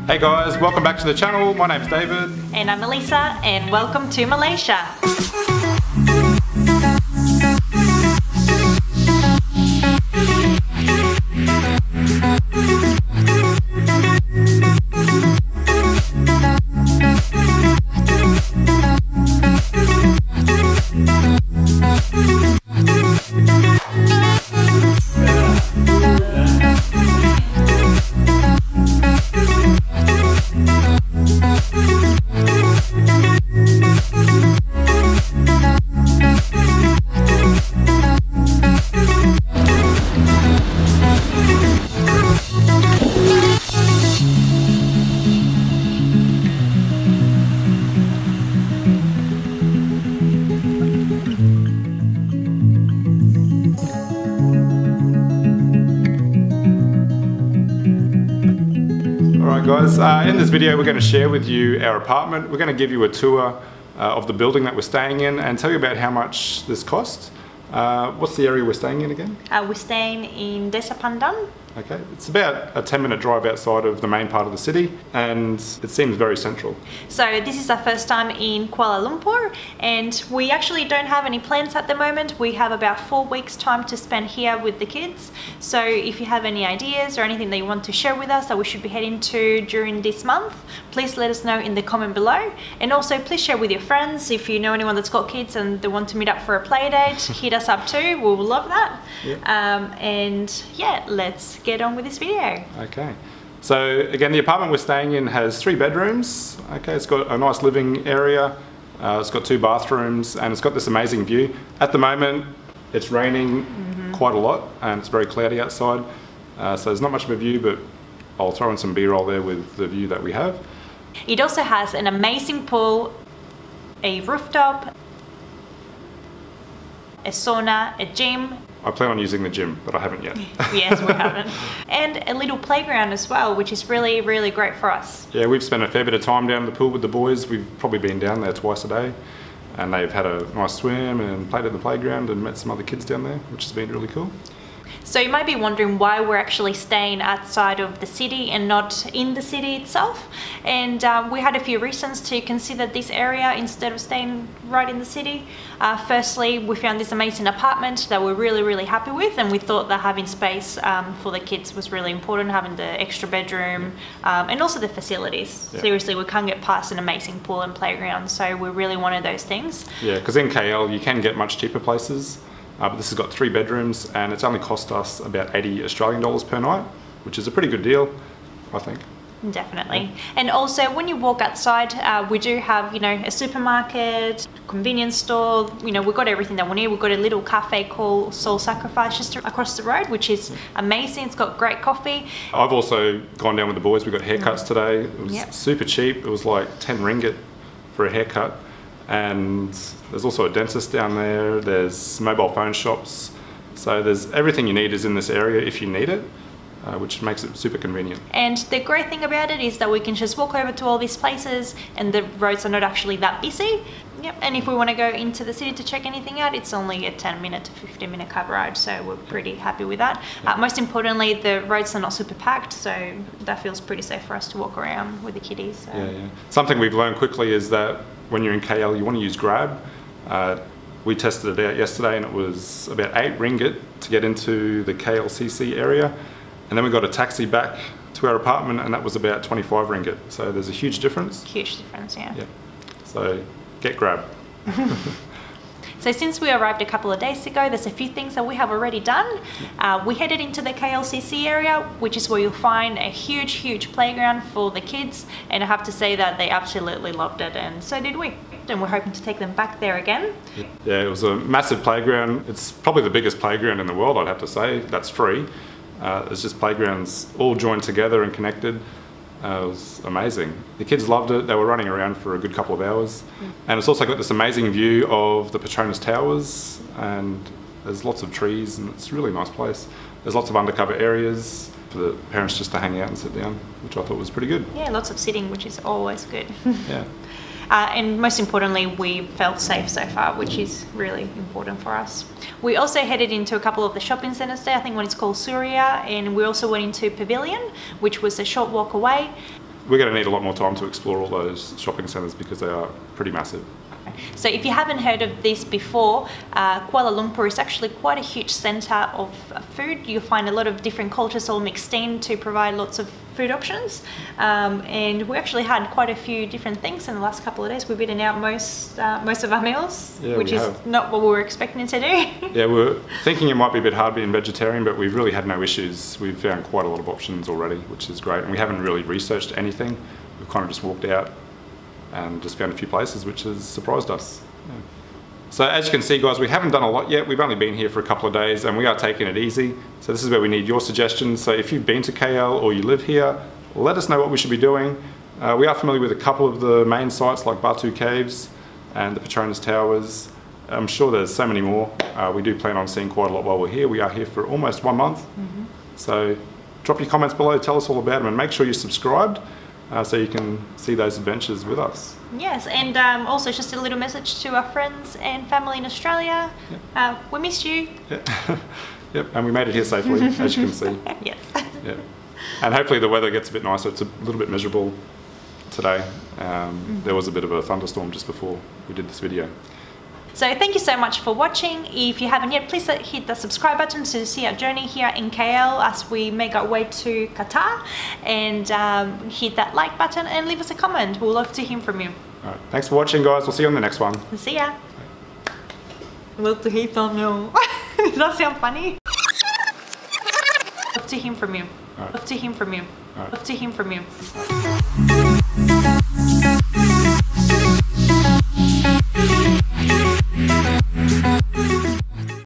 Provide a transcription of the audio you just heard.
Hey guys, welcome back to the channel. My name's David. And I'm Elisa, and welcome to Malaysia. Guys, in this video we're going to share with you our apartment. We're going to give you a tour of the building that we're staying in and tell you about how much this costs. What's the area we're staying in again? We're staying in Desa Pandan. Okay, it's about a 10-minute drive outside of the main part of the city, and it seems very central. So this is our first time in Kuala Lumpur, and we actually don't have any plans at the moment. We have about 4 weeks time to spend here with the kids. So if you have any ideas or anything that you want to share with us that we should be heading to during this month, please let us know in the comment below. And also please share with your friends. If you know anyone that's got kids and they want to meet up for a play date, hit us up too. We will love that. Yep. And yeah, let's get on with this video. Okay, so again, the apartment we're staying in has 3 bedrooms. Okay, it's got a nice living area, it's got 2 bathrooms, and it's got this amazing view. At the moment it's raining quite a lot and it's very cloudy outside, so there's not much of a view, but I'll throw in some B-roll there with the view that we have. It also has an amazing pool, a rooftop, a sauna, a gym. I plan on using the gym, but I haven't yet. Yes, we haven't. And a little playground as well, which is really, really great for us. Yeah, we've spent a fair bit of time down at the pool with the boys. We've probably been down there twice a day, and they've had a nice swim and played at the playground and met some other kids down there, which has been really cool. So you might be wondering why we're actually staying outside of the city and not in the city itself. And we had a few reasons to consider this area instead of staying right in the city. Firstly, we found this amazing apartment that we're really, really happy with, and we thought that having space for the kids was really important, having the extra bedroom and also the facilities. Yeah. Seriously, we can't get past an amazing pool and playground, so we really wanted those things. Yeah, because in KL you can get much cheaper places. But this has got 3 bedrooms and it's only cost us about 80 Australian dollars per night, which is a pretty good deal, I think. Definitely. Yeah. And also when you walk outside, we do have, you know, a supermarket, convenience store, you know, we've got everything that we need. We've got a little cafe called Soul Sacrifice just across the road, which is amazing. It's got great coffee. I've also gone down with the boys. We got haircuts today. It was super cheap. It was like 10 ringgit for a haircut. And there's also a dentist down there, there's mobile phone shops, so there's everything you need is in this area if you need it, which makes it super convenient. And the great thing about it is that we can just walk over to all these places and the roads are not actually that busy. Yep. And if we want to go into the city to check anything out, it's only a 10-minute to 15-minute cab ride, so we're pretty happy with that. Most importantly, the roads are not super packed, so that feels pretty safe for us to walk around with the kiddies. So. Yeah. Something we've learned quickly is that when you're in KL, you want to use Grab. We tested it out yesterday and it was about 8 ringgit to get into the KLCC area. And then we got a taxi back to our apartment and that was about 25 ringgit. So there's a huge difference. Huge difference, yeah. So get Grab. So since we arrived a couple of days ago, there's a few things that we have already done. We headed into the KLCC area, which is where you'll find a huge, huge playground for the kids. And I have to say that they absolutely loved it, and so did we. And we're hoping to take them back there again. Yeah, it was a massive playground. It's probably the biggest playground in the world, I'd have to say. That's free. It's just playgrounds all joined together and connected. It was amazing. The kids loved it. They were running around for a good couple of hours. And it's also got this amazing view of the Petronas Towers, and there's lots of trees and it's a really nice place. There's lots of undercover areas for the parents just to hang out and sit down, which I thought was pretty good. Yeah, lots of sitting, which is always good. Yeah. And most importantly, we felt safe so far, which is really important for us. We also headed into a couple of the shopping centres there. I think one is called Surya, and we also went into Pavilion, which was a short walk away. we're going to need a lot more time to explore all those shopping centres because they are pretty massive. So if you haven't heard of this before, Kuala Lumpur is actually quite a huge centre of food. You'll find a lot of different cultures all mixed in to provide lots of food options. And we actually had quite a few different things in the last couple of days. We've eaten out most of our meals, which is not what we were expecting to do. Yeah, we were thinking it might be a bit hard being vegetarian, but we've really had no issues. We've found quite a lot of options already, which is great. And we haven't really researched anything. We've kind of just walked out and just found a few places which has surprised us. Yeah. So as you can see, guys, we haven't done a lot yet. We've only been here for a couple of days and we are taking it easy. So this is where we need your suggestions. So if you've been to KL or you live here, let us know what we should be doing. We are familiar with a couple of the main sites like Batu Caves and the Petronas Towers. I'm sure there's so many more. We do plan on seeing quite a lot while we're here. We are here for almost 1 month. So drop your comments below, tell us all about them, and make sure you're subscribed. So you can see those adventures with us. Yes, and also just a little message to our friends and family in Australia. Yep. We missed you. Yep. Yep, and we made it here safely, as you can see. Yes. Yep. And hopefully the weather gets a bit nicer. It's a little bit miserable today. There was a bit of a thunderstorm just before we did this video. So thank you so much for watching. If you haven't yet, please hit the subscribe button to see our journey here in KL as we make our way to Qatar, and hit that like button and leave us a comment. We'll love to hear from you. All right. Thanks for watching, guys. We'll see you on the next one. See ya. Love to hear from you. Does that sound funny? Love to hear from you. Love to hear from you. Love to hear from you.